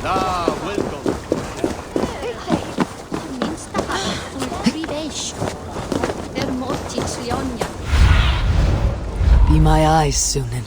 Ah, welcome. Be my eyes, Sunan.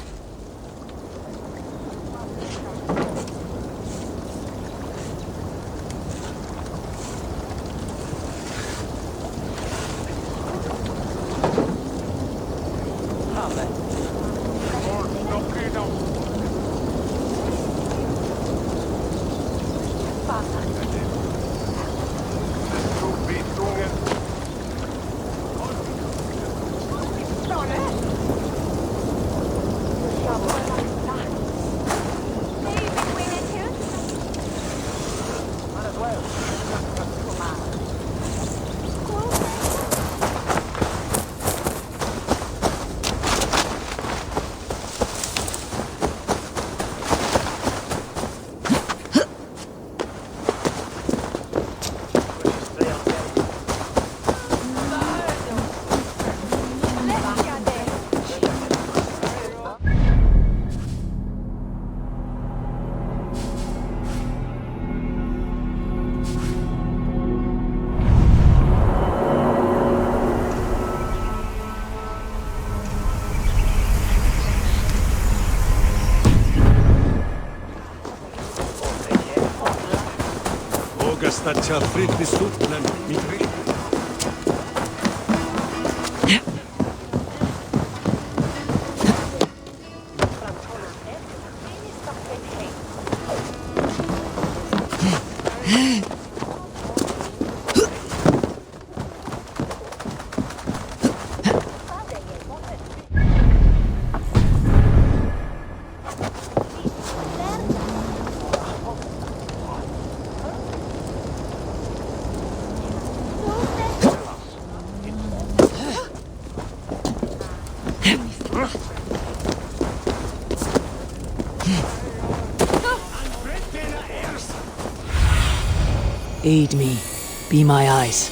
Staccia fritti suttlen mit Regen. Aid me. Be my eyes.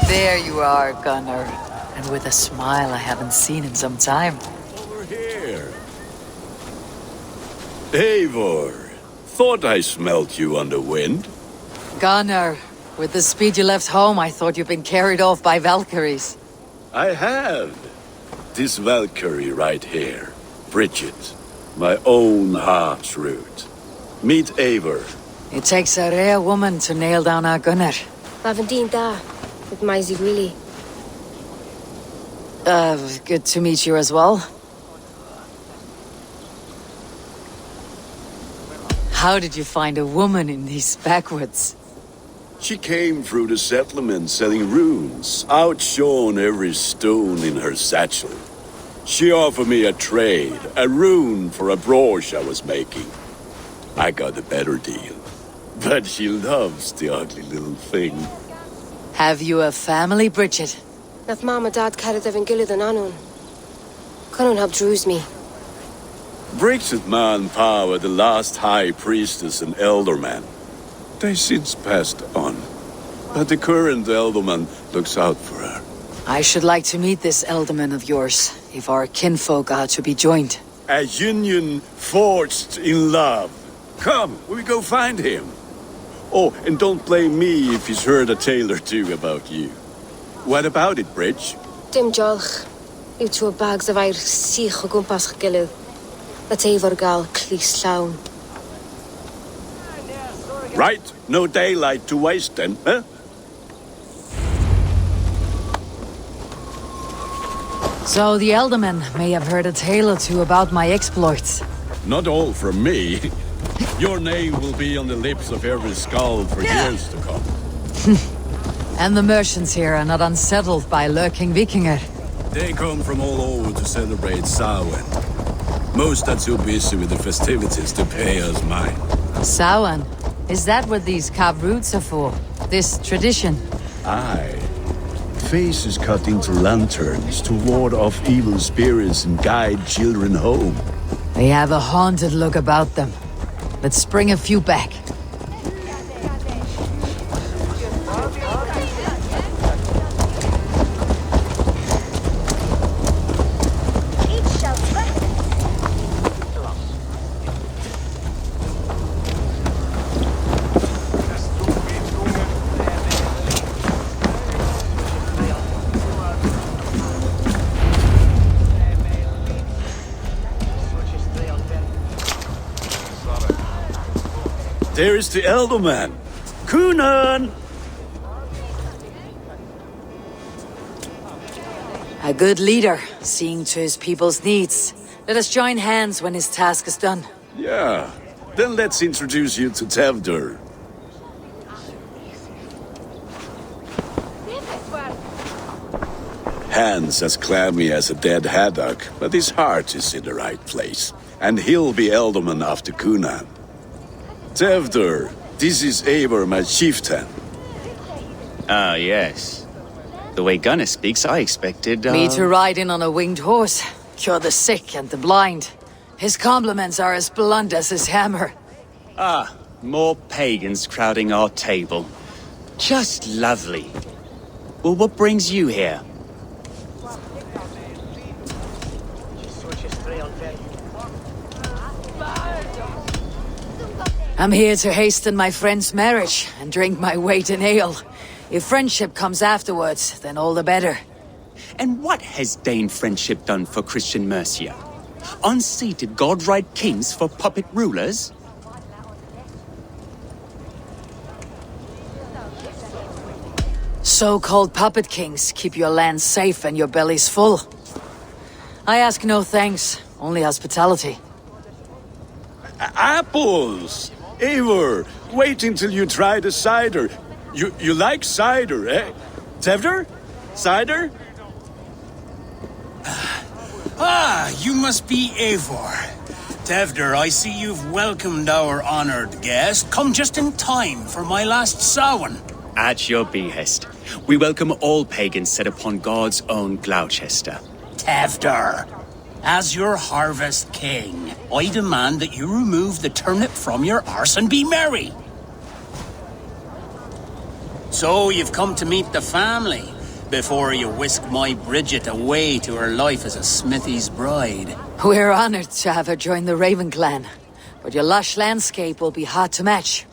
There you are, Gunnar. And with a smile I haven't seen in some time. Over here. Eivor, thought I smelt you on the wind. Gunnar, with the speed you left home, I thought you'd been carried off by Valkyries. I have. This Valkyrie right here. Bridget. My own heart's root. Meet Eivor. It takes a rare woman to nail down our Gunnar. Lavendine da. With Maisie really. Good to meet you as well. How did you find a woman in these backwoods? She came through the settlement selling runes, outshone every stone in her satchel. She offered me a trade, a rune for a brooch I was making. I got a better deal. But she loves the ugly little thing. Have you a family, Bridget? Nath Mom and Dad carried Evan Gillid and Anun. Couldn't help drues me. Bridget Man Power, the last high priestess and elderman. They since passed on. But the current elderman looks out for her. I should like to meet this elderman of yours, if our kinfolk are to be joined. A union forged in love. Come, we go find him. Oh, and don't blame me if he's heard a tale or two about you. What about it, Bridge? Dim jolch. You two bags of air sich o gwmpas Gillid. Let Eivor gal clis llawn. Right, no daylight to waste then, huh? So the Elderman may have heard a tale or two about my exploits. Not all from me. Your name will be on the lips of every skull for years to come. And the merchants here are not unsettled by lurking Vikinger. They come from all over to celebrate Samhain. Most are too busy with the festivities to pay us mind. Samhain? Is that what these carved roots are for? This tradition? Aye. Faces cut into lanterns to ward off evil spirits and guide children home. They have a haunted look about them. Let's bring a few back. There is the elder man, Kunan! A good leader, seeing to his people's needs. Let us join hands when his task is done. Yeah, then let's introduce you to Tevdur. Hands as clammy as a dead haddock, but his heart is in the right place. And he'll be Elderman after Kunan. Tevdur, this is Eivor, my chieftain. Ah, yes. The way Gunnar speaks, I expected, Me to ride in on a winged horse, cure the sick and the blind. His compliments are as blunt as his hammer. Ah, more pagans crowding our table. Just lovely. Well, what brings you here? I'm here to hasten my friend's marriage and drink my weight in ale. If friendship comes afterwards, then all the better. And what has Dane friendship done for Christian Mercia? Unseated godright kings for puppet rulers? So-called puppet kings keep your land safe and your bellies full. I ask no thanks, only hospitality. Apples! Eivor, wait until you try the cider. You like cider, eh? Tevdur? Cider? Ah, you must be Eivor. Tevdur, I see you've welcomed our honored guest. Come just in time for my last Samhain. At your behest. We welcome all pagans set upon God's own Gloucester. Tevdur, as your harvest king, I demand that you remove the turnip from your arse and be merry. So you've come to meet the family before you whisk my Bridget away to her life as a smithy's bride. We're honored to have her join the Raven clan, but your lush landscape will be hard to match.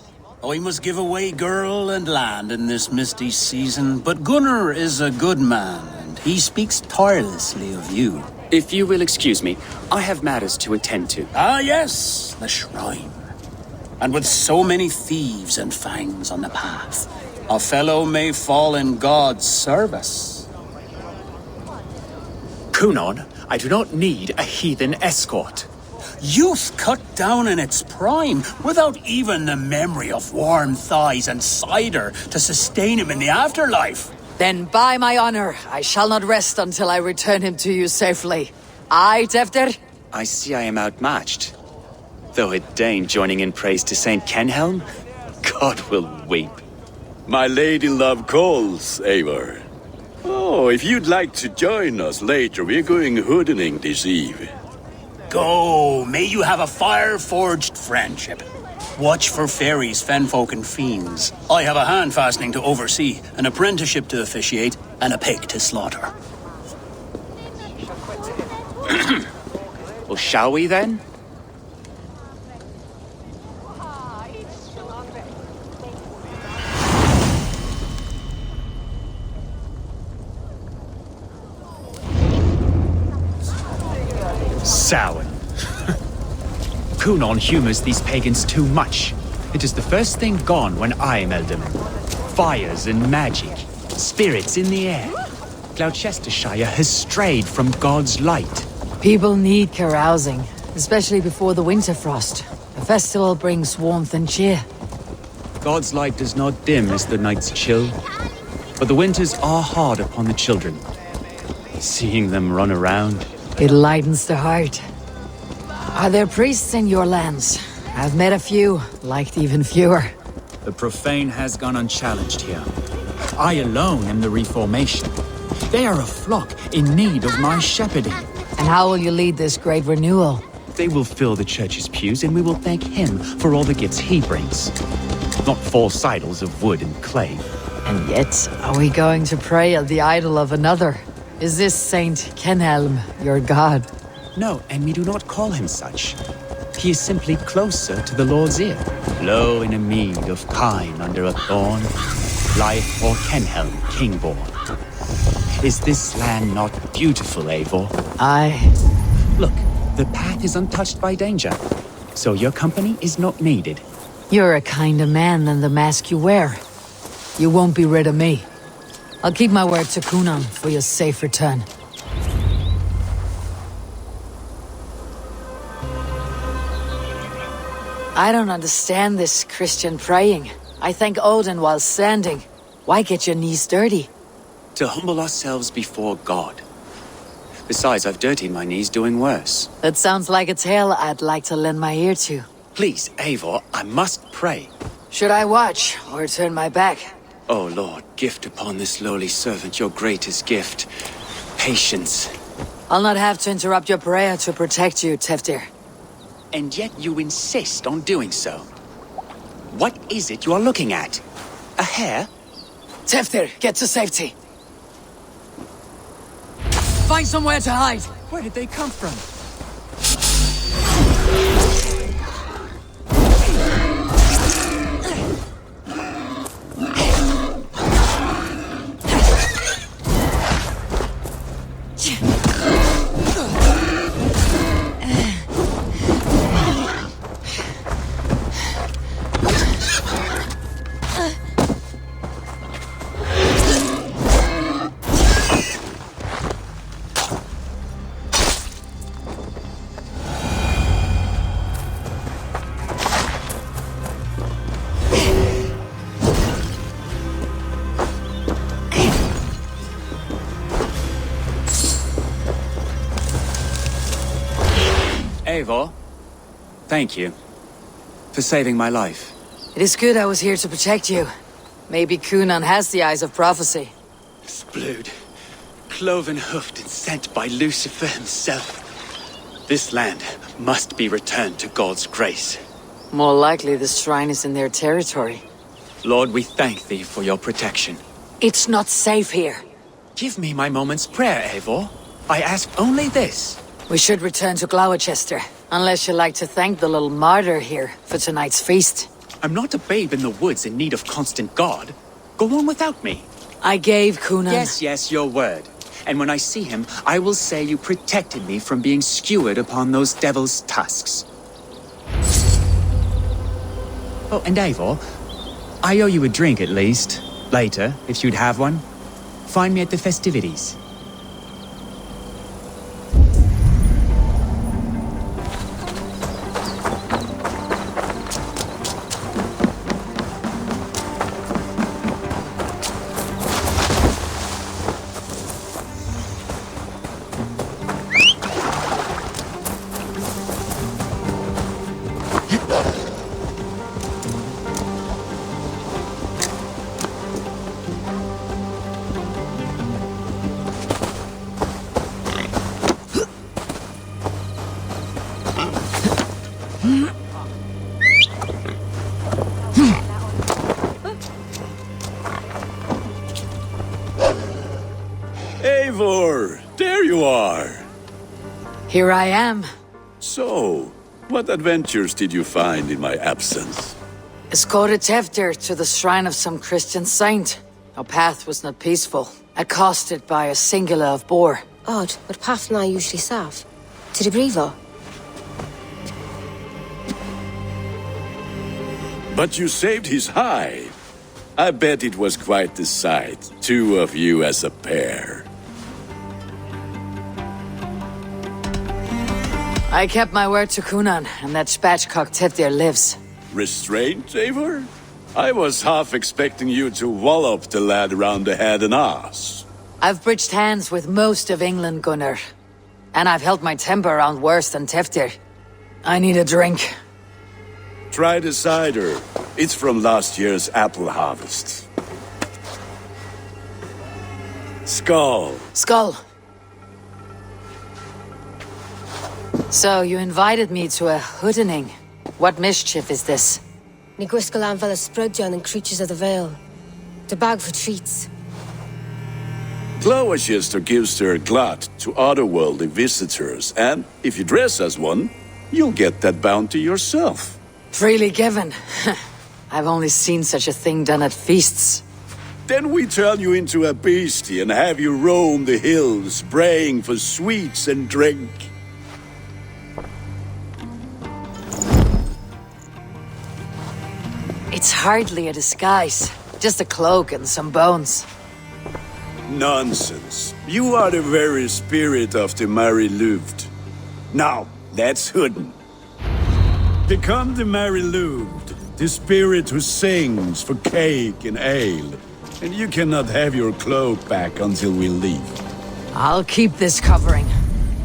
I must give away girl and land in this misty season, but Gunnar is a good man, and he speaks tirelessly of you. If you will excuse me, I have matters to attend to. Ah, yes, the shrine. And with so many thieves and fangs on the path, a fellow may fall in God's service. Kunon, I do not need a heathen escort. Youth cut down in its prime, without even the memory of warm thighs and cider to sustain him in the afterlife. Then by my honor, I shall not rest until I return him to you safely. Aye, Tevdur? I see I am outmatched. Though a Dane joining in praise to Saint Kenhelm, God will weep. My lady love calls, Eivor. Oh, if you'd like to join us later, we're going hoodening this eve. Go, may you have a fire-forged friendship. Watch for fairies, fenfolk, and fiends. I have a hand fastening to oversee, an apprenticeship to officiate, and a pig to slaughter. Well, shall we then? Samhain. Kunon humors these pagans too much. It is the first thing gone when I am Elderman. Fires and magic, spirits in the air. Gloucestershire has strayed from God's light. People need carousing, especially before the winter frost. A The festival brings warmth and cheer. God's light does not dim as the nights chill, but the winters are hard upon the children. Seeing them run around. It lightens the heart. Are there priests in your lands? I've met a few, liked even fewer. The profane has gone unchallenged here. I alone am the reformation. They are a flock in need of my shepherding. And how will you lead this great renewal? They will fill the church's pews, and we will thank him for all the gifts he brings. Not false idols of wood and clay. And yet, are we going to pray at the idol of another? Is this Saint Kenhelm your god? No, and we do not call him such. He is simply closer to the Lord's ear. Low in a mead of kine under a thorn, lieth for Kenhelm, kingborn. Is this land not beautiful, Eivor? Aye. Look, the path is untouched by danger, so your company is not needed. You're a kinder man than the mask you wear. You won't be rid of me. I'll keep my word to Kunan for your safe return. I don't understand this Christian praying. I thank Odin while standing. Why get your knees dirty? To humble ourselves before God. Besides, I've dirtied my knees doing worse. That sounds like a tale I'd like to lend my ear to. Please, Eivor, I must pray. Should I watch or turn my back? O Lord, gift upon this lowly servant your greatest gift. Patience. I'll not have to interrupt your prayer to protect you, Teftir. And yet you insist on doing so. What is it you are looking at? A hare? Teftir, get to safety. Find somewhere to hide. Where did they come from? Eivor, thank you for saving my life. It is good I was here to protect you. Maybe Kunan has the eyes of prophecy. Splood, cloven-hoofed and sent by Lucifer himself. This land must be returned to God's grace. More likely the shrine is in their territory. Lord, we thank thee for your protection. It's not safe here. Give me my moment's prayer, Eivor. I ask only this. We should return to Gloucester, unless you like to thank the little martyr here for tonight's feast. I'm not a babe in the woods in need of constant guard. Go on without me. I gave Kunan... Yes, your word. And when I see him, I will say you protected me from being skewered upon those devil's tusks. Oh, and Eivor, I owe you a drink at least. Later, if you'd have one. Find me at the festivities. Eivor, there you are. Here I am. So, what adventures did you find in my absence? Escorted Teftir to the shrine of some Christian saint. Our path was not peaceful, accosted by a singular of boar. Odd, but path na usually safe. To the Brevo. But you saved his hide. I bet it was quite the sight, two of you as a pair. I kept my word to Kunan, and that spatchcock Tethir lives. Restraint, Eivor? I was half expecting you to wallop the lad around the head and ass. I've bridged hands with most of England, Gunnar. And I've held my temper around worse than Teftir. I need a drink. Try the cider. It's from last year's apple harvest. Skull. Skull. So, you invited me to a hoodening. What mischief is this? Ní gwisgal an fel a sprudjan and creatures of the Vale. The bag for treats. Glowachester gives their glut to otherworldly visitors, and if you dress as one, you'll get that bounty yourself. Freely given. I've only seen such a thing done at feasts. Then we turn you into a beastie and have you roam the hills, braying for sweets and drink. It's hardly a disguise. Just a cloak and some bones. Nonsense. You are the very spirit of the Mary Louved. Now, let's hoodin. Become the Mary Louved, the spirit who sings for cake and ale. And you cannot have your cloak back until we leave. I'll keep this covering.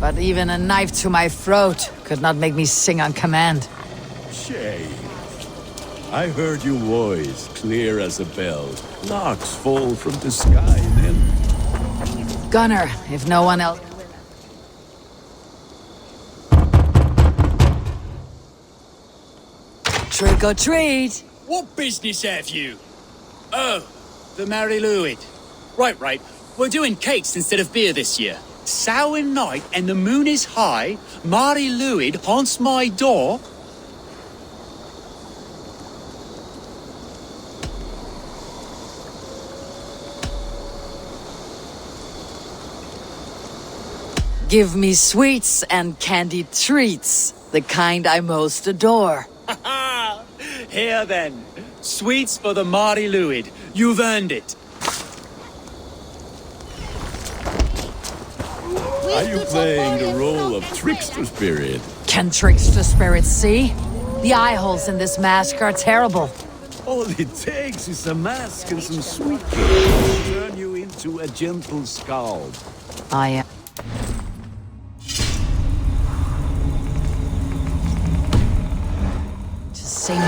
But even a knife to my throat could not make me sing on command. Shame. I heard your voice clear as a bell. Larks fall from the sky and then... Gunnar, if no one else... Trick or treat! What business have you? Oh, the Mary Lwyd. Right. We're doing cakes instead of beer this year. Samhain night and the moon is high. Mary Lwyd haunts my door. Give me sweets and candied treats, the kind I most adore. Here then, sweets for the Mary Lwyd. You've earned it. Are you playing the role of trickster spirit? Can trickster spirits see? The eye holes in this mask are terrible. All it takes is a mask and some sweet to turn you into a gentle skull. I am. To sing.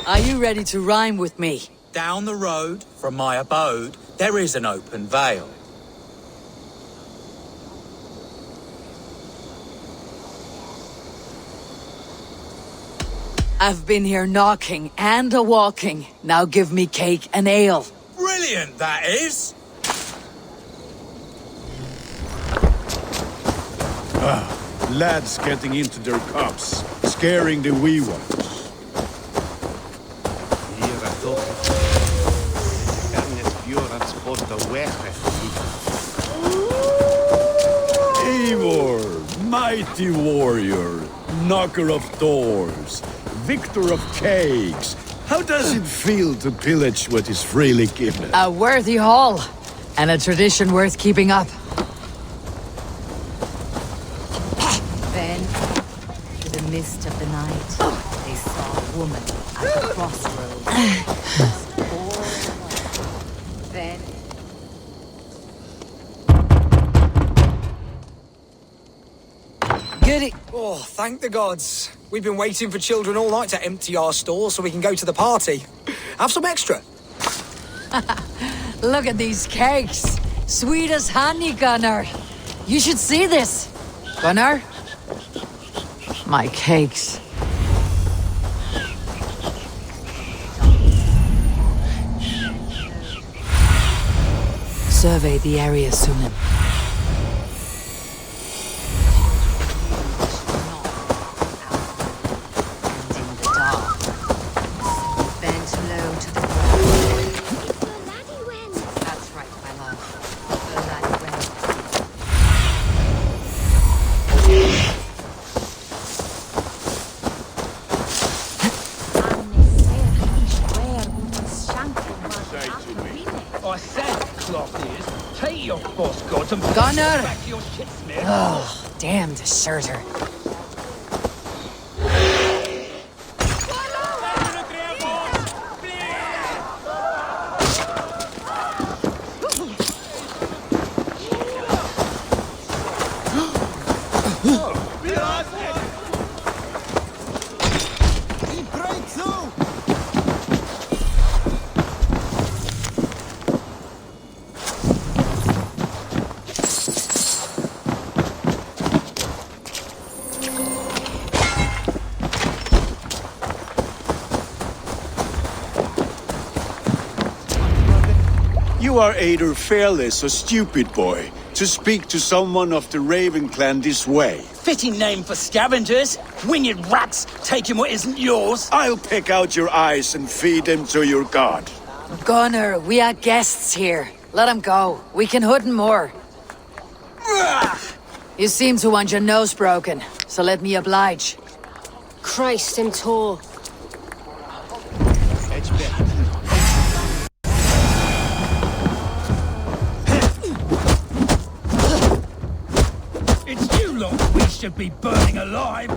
Are you ready to rhyme with me? Down the road from my abode, there is an open vale. I've been here knocking and a-walking. Now give me cake and ale. Brilliant, that is! Lads getting into their cups, scaring the wee ones. Eivor, mighty warrior, knocker of doors, victor of cakes. How does it feel to pillage what is freely given? A worthy haul, and a tradition worth keeping up. Then, to the mist of the night, they saw a woman at the crossroads. Then... Goody. Oh, thank the gods. We've been waiting for children all night to empty our stores so we can go to the party. Have some extra. Look at these cakes. Sweet as honey, Gunnar. You should see this. Gunnar? My cakes. Survey the area, Sunan. I said cloth ears. Take your boss gods and Gunner! back to your shipsmith. Oh, damn deserter. You are either fearless or stupid, boy, to speak to someone of the Raven clan this way. Fitting name for scavengers. Winged rats taking what isn't yours. I'll pick out your eyes and feed them to your god. Gunner, we are guests here. Let him go. We can hood more. You seem to want your nose broken, so let me oblige. Christ, him tall. It's you lot we should be burning alive.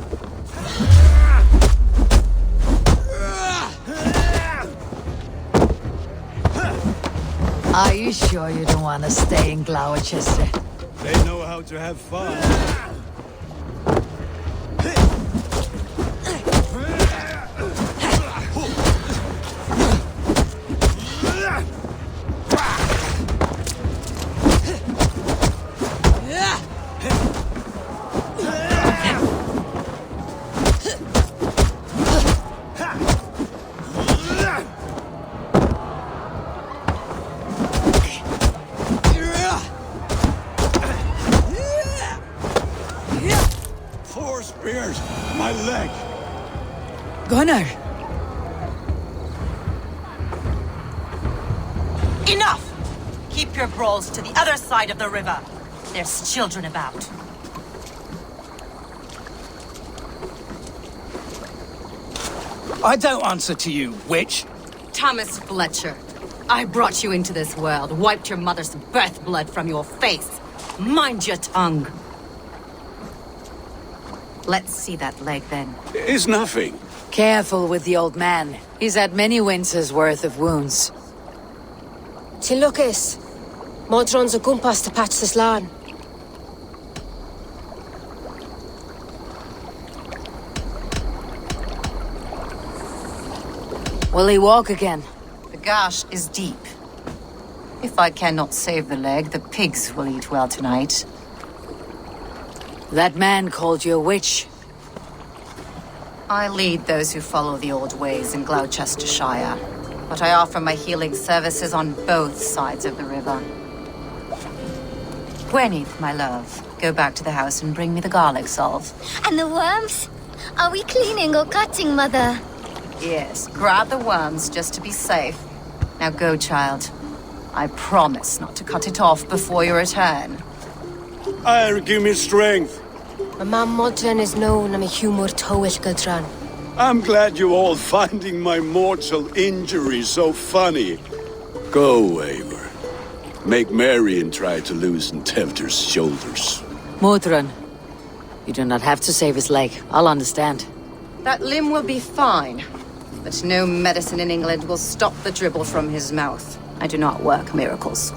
Are you sure you don't want to stay in Gloucester? They know how to have fun. Four spears! My leg! Gunner! Enough! Keep your brawls to the other side of the river. There's children about. I don't answer to you, witch. Thomas Fletcher, I brought you into this world, wiped your mother's birth blood from your face. Mind your tongue. Let's see that leg, then. It's nothing. Careful with the old man. He's had many winters' worth of wounds. Tilukis. Modron's a gumpas to patch this land. Will he walk again? The gash is deep. If I cannot save the leg, the pigs will eat well tonight. That man called you a witch. I lead those who follow the old ways in Gloucestershire, but I offer my healing services on both sides of the river. Gwyneth, my love, go back to the house and bring me the garlic salve. And the worms? Are we cleaning or cutting, Mother? Yes, grab the worms just to be safe. Now go, child. I promise not to cut it off before your return. Give me strength. My mam Modron is known am a humor towill Gudran. I'm glad you're all finding my mortal injury so funny. Go, Eivor. Make merry and try to loosen Tevder's shoulders. Modron, you do not have to save his leg. I'll understand. That limb will be fine, but no medicine in England will stop the dribble from his mouth. I do not work miracles.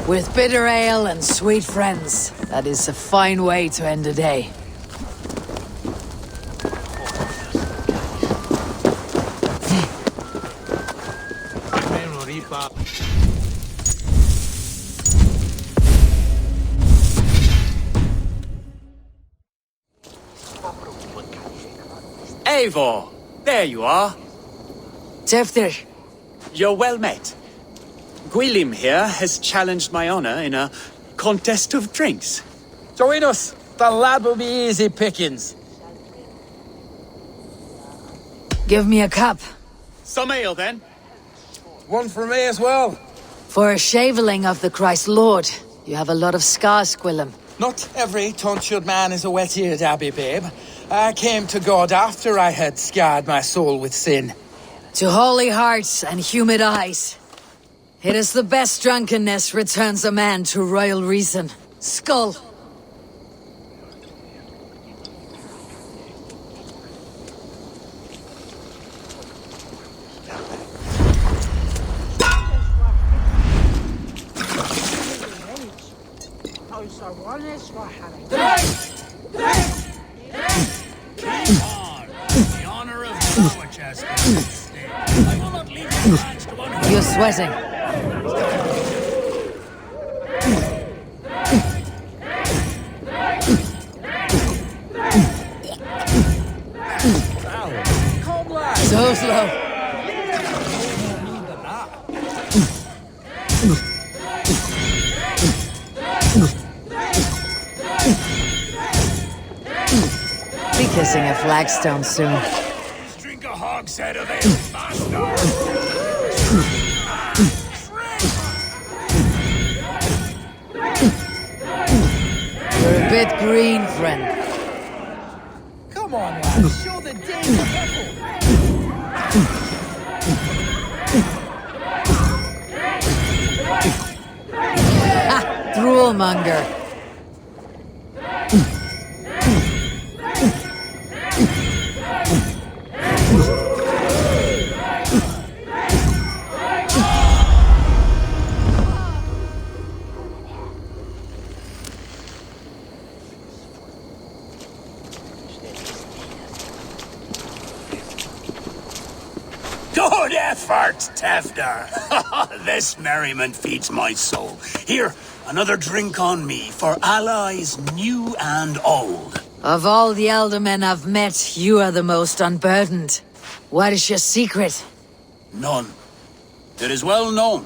With bitter ale and sweet friends, that is a fine way to end a day. Eivor! There you are. Teftir, You're well met. Gwilym here has challenged my honor in a contest of drinks. Join us. The lad will be easy pickings. give me a cup. Some ale, then. One for me as well. For a shaveling of the Christ Lord, you have a lot of scars, Gwilym. Not every tonsured man is a wet-eared abbey, babe. I came to God after I had scarred my soul with sin. To holy hearts and humid eyes. It is the best drunkenness returns a man to royal reason. Skull. You're sweating. So slow. Be kissing a flagstone soon. Drink a hogshead of ale faster. You're a bit green, friend. Come on, lad. Show the danger Ha! Droolmonger. Good effort, Tefter. This merriment feeds my soul. Here, another drink on me for allies new and old. Of all the elder men I've met, you are the most unburdened. What is your secret? None. It is well known.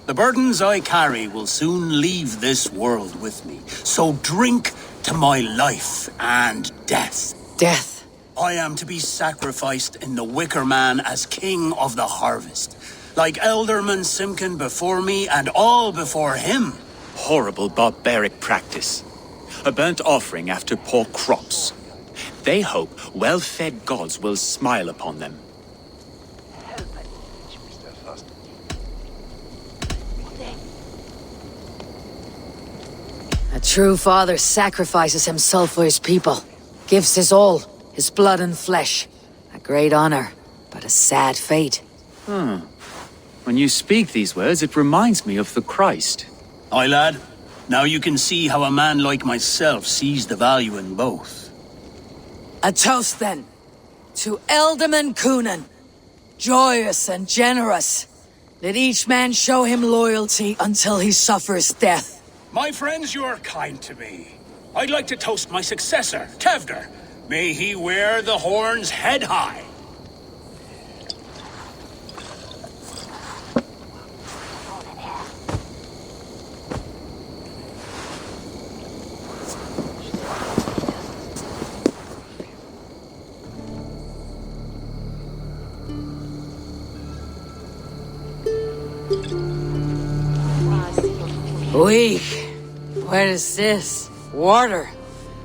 The burdens I carry will soon leave this world with me. So drink to my life and death. Death. I am to be sacrificed in the Wicker Man as king of the harvest. Like Elderman Simkin before me and all before him. Horrible barbaric practice. A burnt offering after poor crops. They hope well-fed gods will smile upon them. A true father sacrifices himself for his people. Gives his all, his blood and flesh. A great honor, but a sad fate. When you speak these words, it reminds me of the Christ. Aye, lad. Now you can see how a man like myself sees the value in both. A toast, then. To Elderman Coonan. Joyous and generous. Let each man show him loyalty until he suffers death. My friends, you are kind to me. I'd like to toast my successor, Tevder. May he wear the horns head high. Weak. What is this? Water.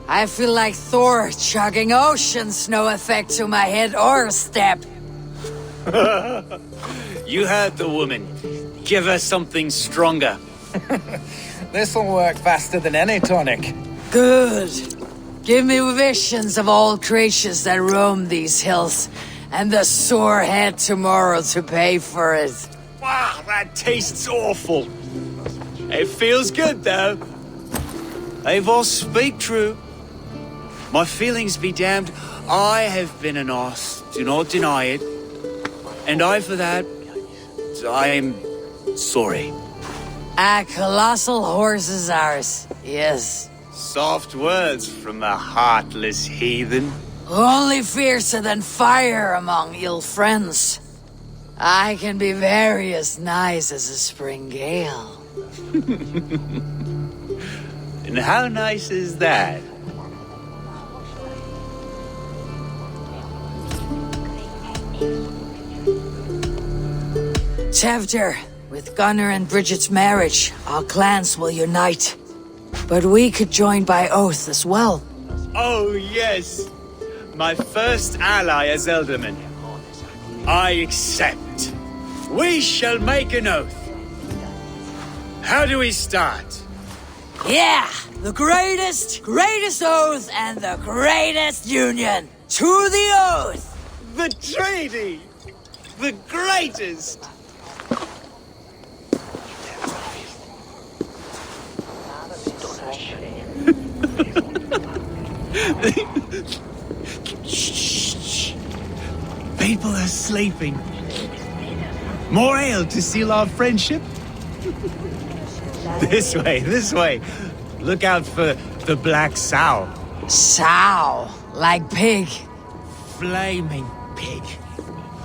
I feel like Thor chugging oceans, no effect to my head or step. You heard the woman. Give her something stronger. This'll work faster than any tonic. Good. Give me visions of all creatures that roam these hills, and the sore head tomorrow to pay for it. Wow, that tastes awful. It feels good, though. Eivor, speak true. My feelings be damned. I have been an ass, do not deny it. And I, for that, I am sorry. A colossal horse is ours, yes. Soft words from the heartless heathen. Only fiercer than fire among ill friends. I can be very as nice as a spring gale. And how nice is that? Tevder, with Gunnar and Bridget's marriage, our clans will unite. But we could join by oath as well. Oh, yes. My first ally as Elderman. I accept. We shall make an oath. How do we start? Yeah! The greatest oath and the greatest union! To the oath! The treaty! The greatest! Shh. People are sleeping. More ale to seal our friendship? This way. Look out for the black sow. Sow, like pig. Flaming pig.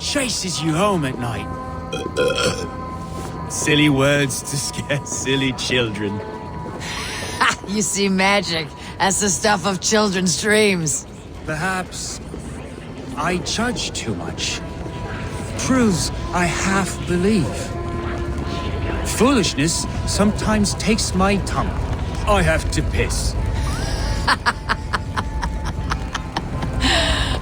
Chases you home at night. Silly words to scare silly children. You see magic. That's the stuff of children's dreams. Perhaps I judge too much. Truths I half believe. Foolishness sometimes takes my tongue. I have to piss.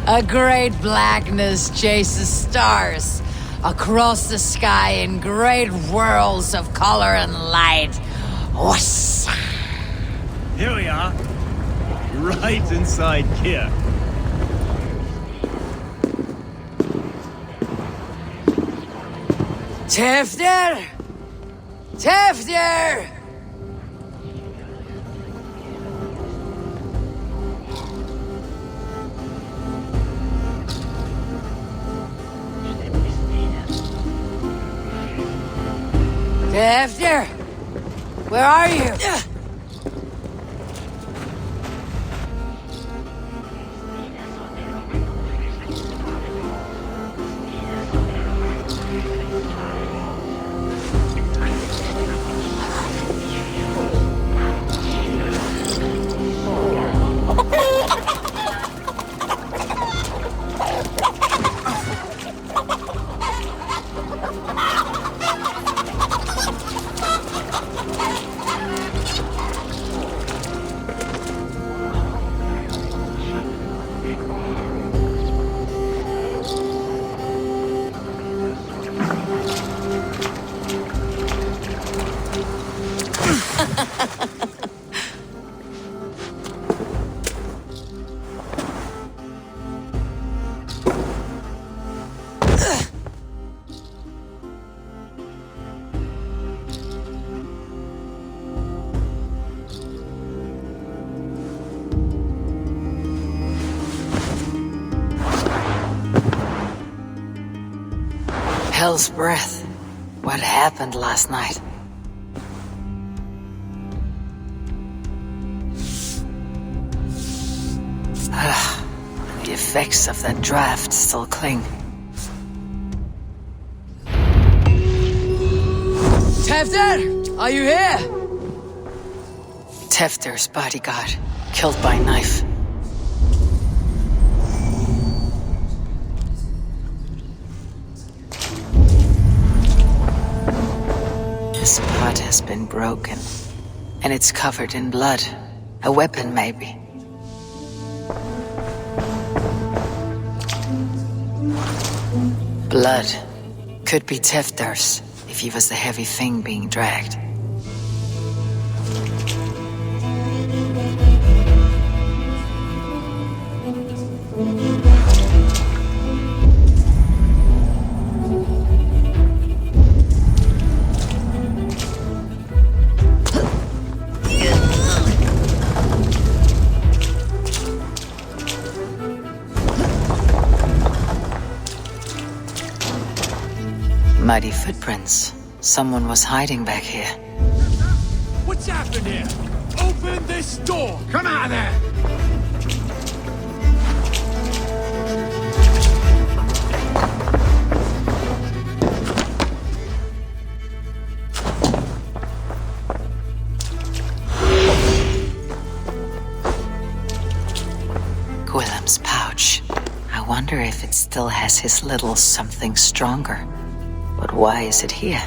A great blackness chases stars across the sky in great whirls of color and light. Whoosh! Here we are. Right inside here. Tevder! Tevder! Tevder! Where are you? Hell's breath. What happened last night? The effects of that draft still cling. Tevder! Are you here? Tevder's bodyguard, killed by knife. This pot has been broken, and it's covered in blood. A weapon, maybe. Blood. Could be Tevder's, if he was the heavy thing being dragged. Muddy footprints. Someone was hiding back here. What's happened here? Open this door! Come out of there! Gwilym's pouch. I wonder if it still has his little something stronger. But why is it here?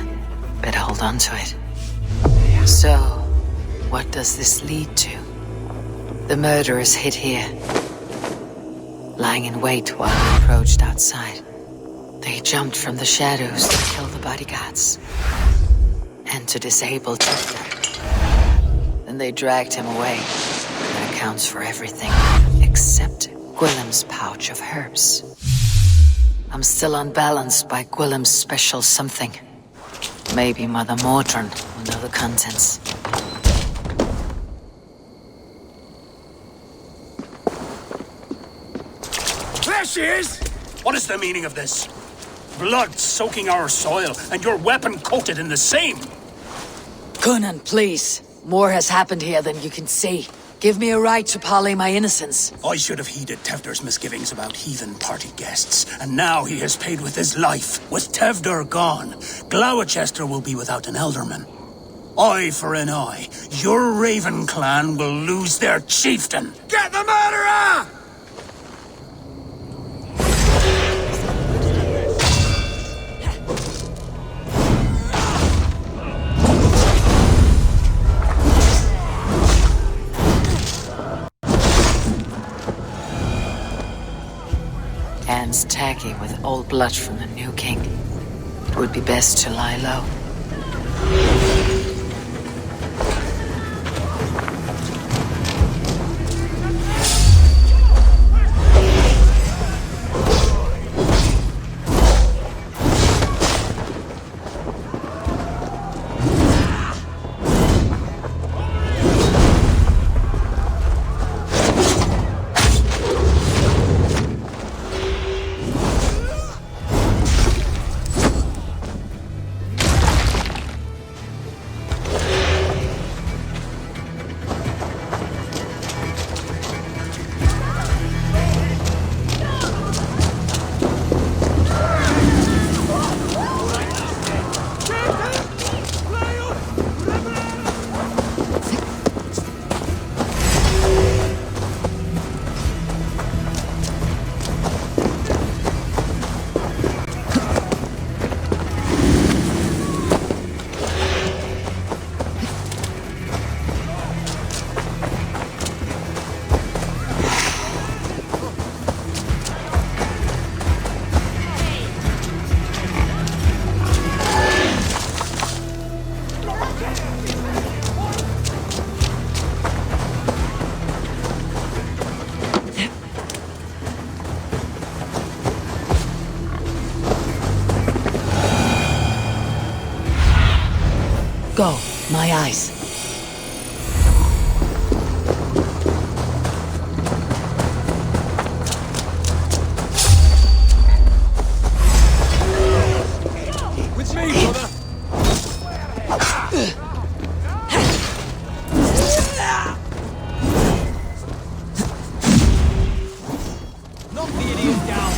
Better hold on to it. So, what does this lead to? The murderers hid here, lying in wait while I approached outside. They jumped from the shadows to kill the bodyguards and to disable Templar. Then they dragged him away. That accounts for everything except Gwilym's pouch of herbs. I'm still unbalanced by Gwilym's special something. Maybe Mother Mordrin will know the contents. There she is! What is the meaning of this? Blood soaking our soil, and your weapon coated in the same! Coonan, please. More has happened here than you can see. Give me a right to parley my innocence. I should have heeded Tevder's misgivings about heathen party guests, and now he has paid with his life. With Tevder gone, Gloucester will be without an elderman. Eye for an eye. Your Raven clan will lose their chieftain. Get the murderer! Hands tacky with old blood from the new king. It would be best to lie low. Go, my eyes. With me, brother! Knock the idiot down!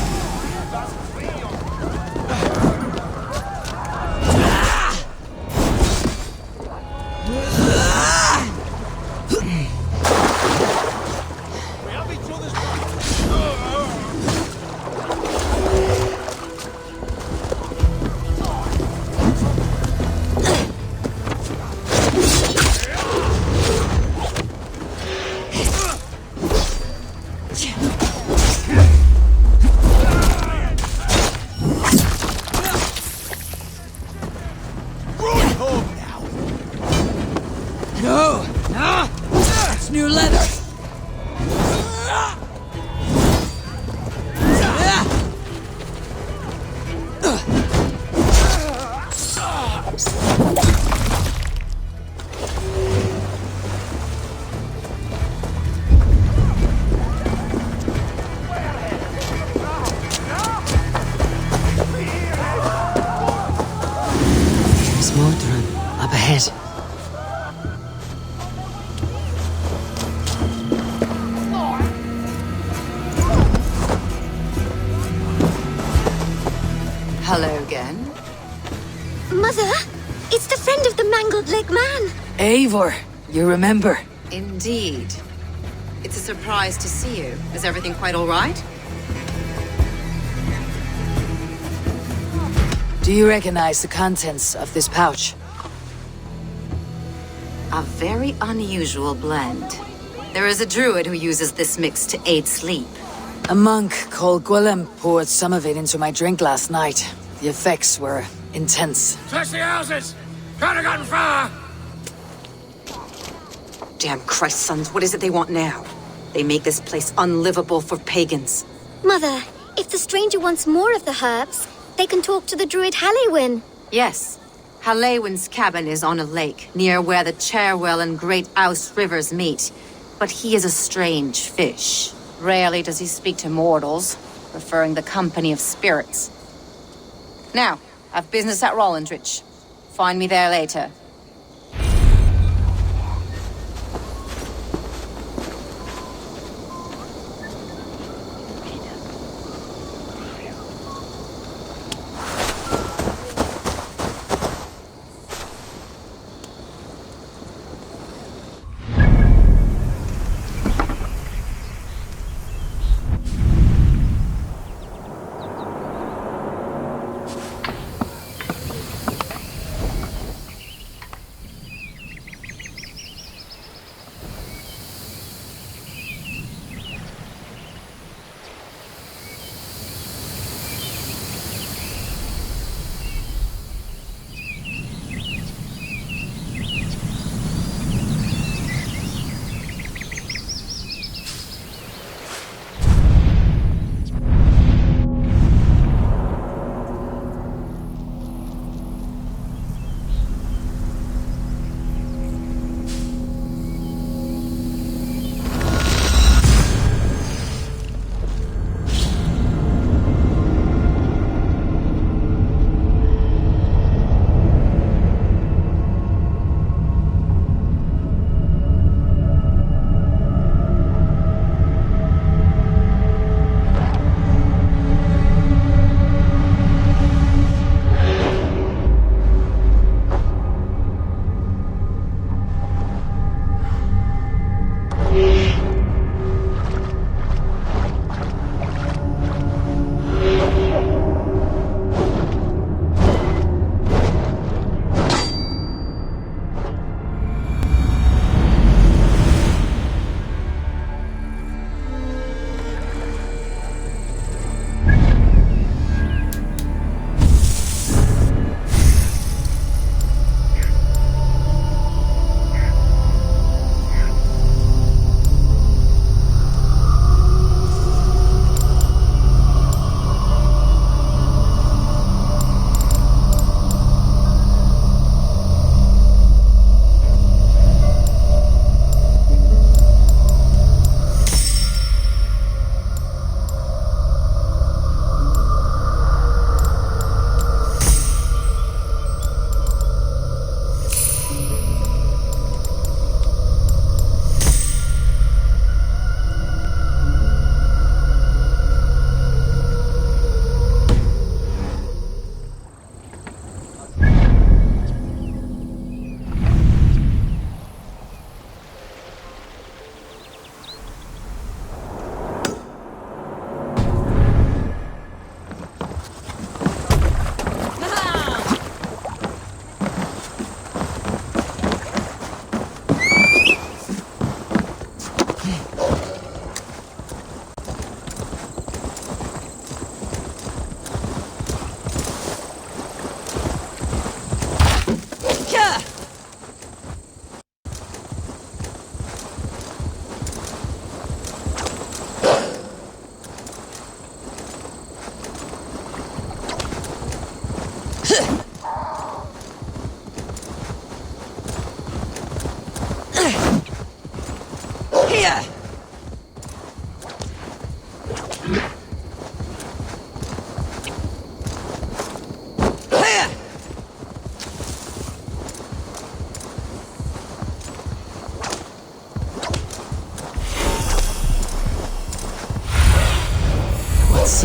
Modron, up ahead. Hello again. Mother, it's the friend of the mangled leg man. Eivor, you remember? Indeed. It's a surprise to see you. Is everything quite all right? Do you recognize the contents of this pouch? A very unusual blend. There is a druid who uses this mix to aid sleep. A monk called Gwilym poured some of it into my drink last night. The effects were intense. Search the houses! Can't have gotten far! Damn Christ, sons, what is it they want now? They make this place unlivable for pagans. Mother, if the stranger wants more of the herbs, they can talk to the druid Halewyn. Yes. Halewyn's cabin is on a lake, near where the Cherwell and Great Ouse rivers meet. But he is a strange fish. Rarely does he speak to mortals, preferring the company of spirits. Now, I've business at Rollindrich. Find me there later.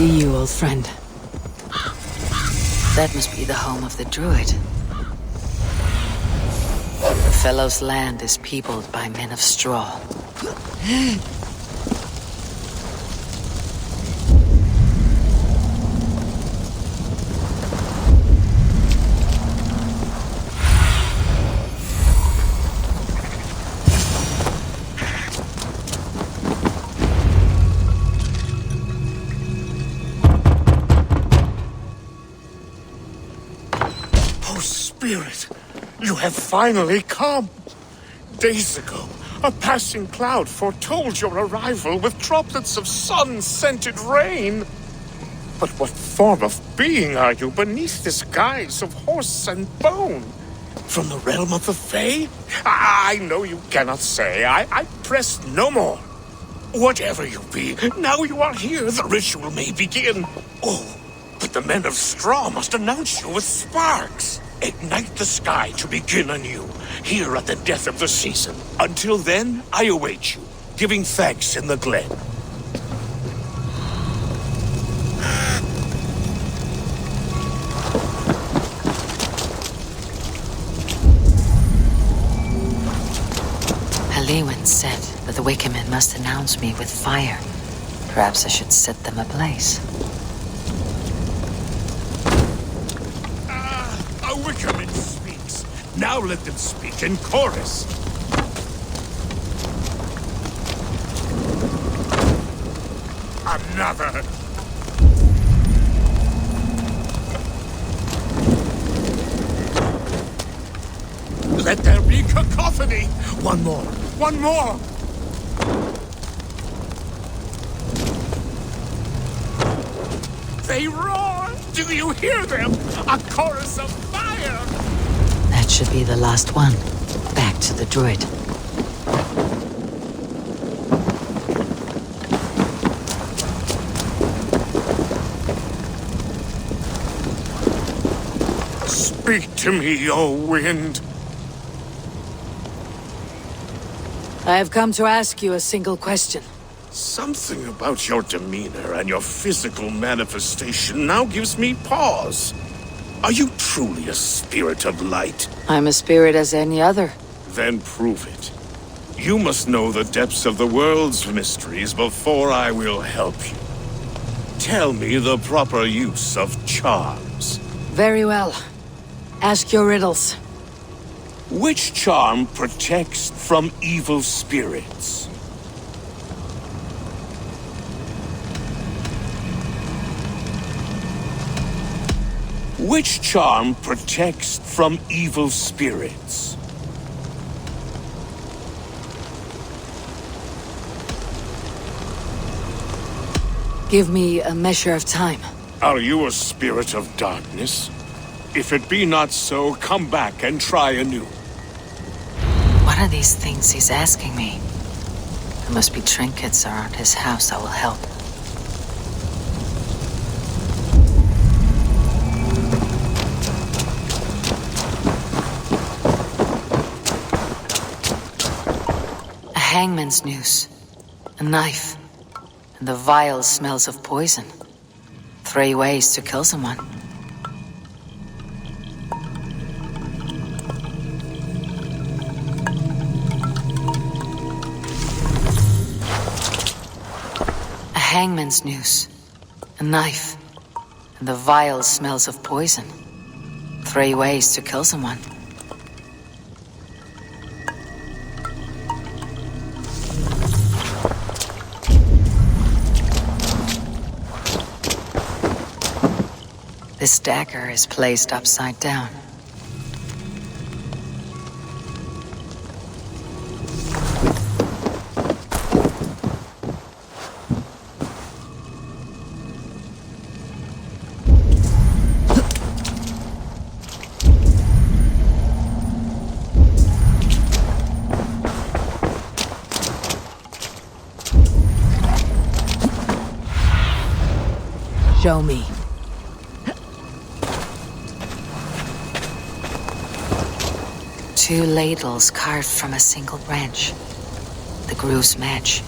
see you, old friend. That must be the home of the druid. The fellow's land is peopled by men of straw. Spirit, you have finally come. Days ago, a passing cloud foretold your arrival with droplets of sun-scented rain. But what form of being are you beneath this guise of horse and bone? From the realm of the Fae? I know you cannot say. I press no more. Whatever you be, now you are here, the ritual may begin. Oh, but the men of straw must announce you with sparks. Ignite the sky to begin anew, here at the death of the season. Until then, I await you, giving thanks in the glen. Lewin said that the Wickermen must announce me with fire. Perhaps I should set them ablaze. A Wickerman speaks. Now let them speak in chorus. Another. Let there be cacophony. One more. One more. They roar. Do you hear them? A chorus of fire. That should be the last one. Back to the druid. Speak to me, O wind. I have come to ask you a single question. Something about your demeanor and your physical manifestation now gives me pause. Are you truly a spirit of light? I'm a spirit as any other. Then prove it. You must know the depths of the world's mysteries before I will help you. Tell me the proper use of charms. Very well. Ask your riddles. Which charm protects from evil spirits? Which charm protects from evil spirits? Give me a measure of time. Are you a spirit of darkness? If it be not so, come back and try anew. What are these things he's asking me? There must be trinkets around his house that will help. A hangman's noose, a knife, and the vile smells of poison. 3 ways to kill someone. Hangman's noose, a knife, and the vile smells of poison. 3 ways to kill someone. This dagger is placed upside down. Show me. Two ladles carved from a single branch. The grooves match.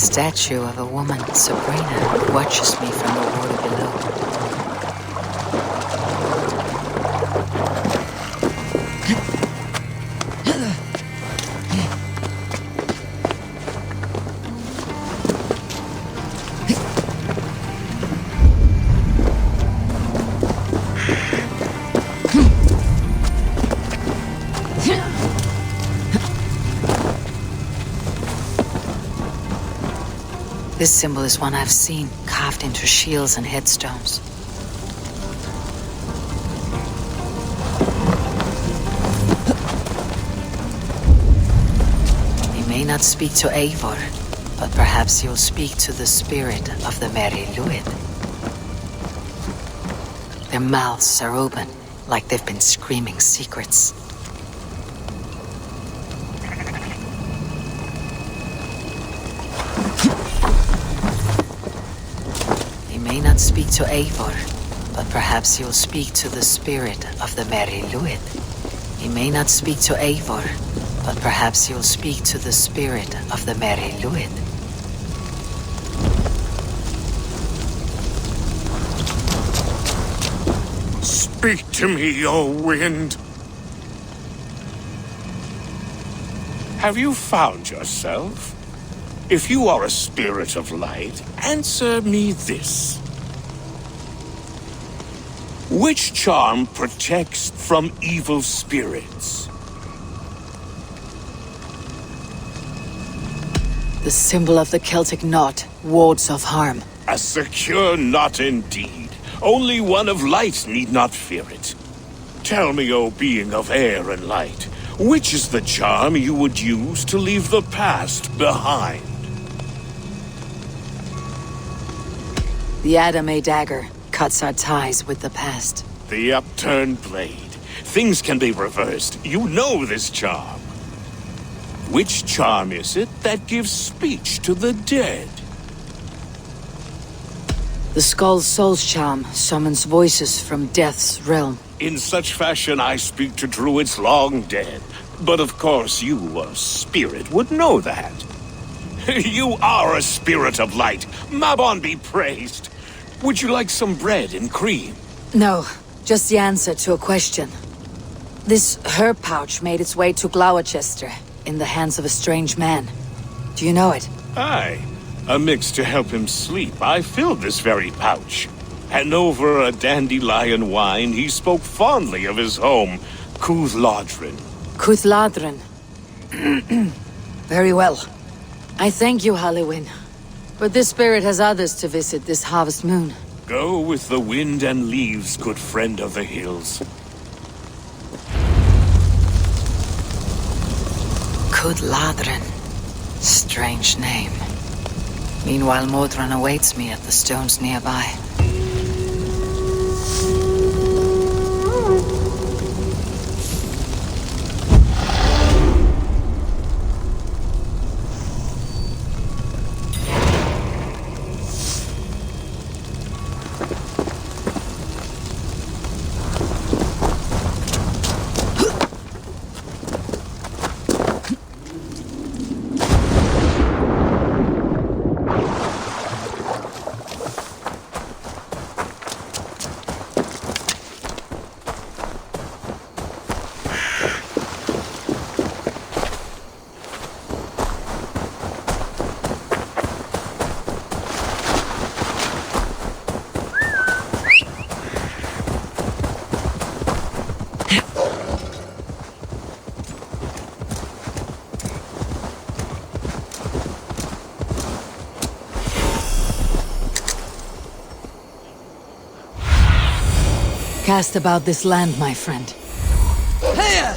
statue of a woman, Sabrina, watches me from the water below. This symbol is one I've seen, carved into shields and headstones. He may not speak to Eivor, but perhaps he'll speak to the spirit of the Merry Luid. Their mouths are open, like they've been screaming secrets. May not speak to Eivor, but perhaps he'll speak to the spirit of the Merry Luid. He may not speak to Eivor, but perhaps he'll speak to the spirit of the Merry Luid. Speak to me, O wind. Have you found yourself? If you are a spirit of light, answer me this. Which charm protects from evil spirits? The symbol of the Celtic knot wards off harm. A secure knot indeed. Only one of light need not fear it. Tell me, O being of air and light, which is the charm you would use to leave the past behind? The Adame dagger cuts our ties with the past. The upturned blade. Things can be reversed. You know this charm. Which charm is it that gives speech to the dead? The Skull's Soul's charm summons voices from death's realm. In such fashion I speak to druids long dead. But of course you, a spirit, would know that. You are a spirit of light. Mabon be praised. Would you like some bread and cream? No, just the answer to a question. This herb pouch made its way to Gloucester in the hands of a strange man. Do you know it? Aye. A mix to help him sleep. I filled this very pouch. And over a dandelion wine, he spoke fondly of his home, Cuthladrin. Cuthladrin. Very well. I thank you, Halliwyn. But this spirit has others to visit this harvest moon. Go with the wind and leaves, good friend of the hills. Cuthladrin. Strange name. Meanwhile, Modron awaits me at the stones nearby. Cast about this land, my friend. Here!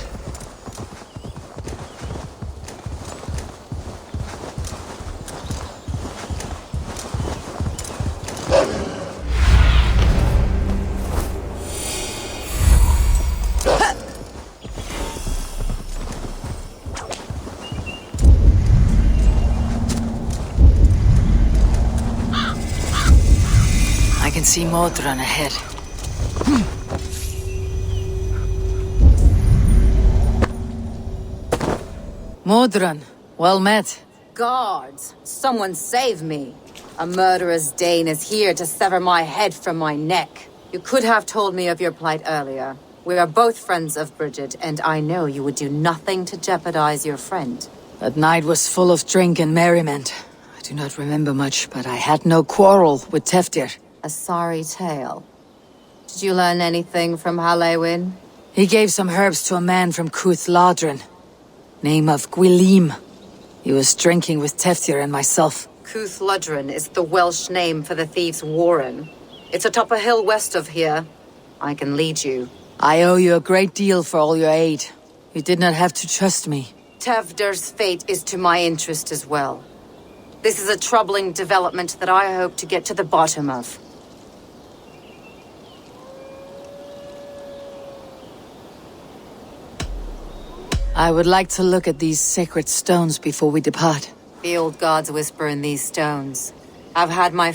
I can see Modron ahead. Modron, well met. Guards! Someone save me! A murderous Dane is here to sever my head from my neck. You could have told me of your plight earlier. We are both friends of Bridget, and I know you would do nothing to jeopardize your friend. That night was full of drink and merriment. I do not remember much, but I had no quarrel with Teftir. A sorry tale. Did you learn anything from Halewin? He gave some herbs to a man from Cuth Ladrin. Name of Gwilim. He was drinking with Teftir and myself. Cuth Ladrin is the Welsh name for the thieves' warren. It's atop a hill west of here. I can lead you. I owe you a great deal for all your aid. You did not have to trust me. Tevder's fate is to my interest as well. This is a troubling development that I hope to get to the bottom of. I would like to look at these sacred stones before we depart. The old gods whisper in these stones. I've had my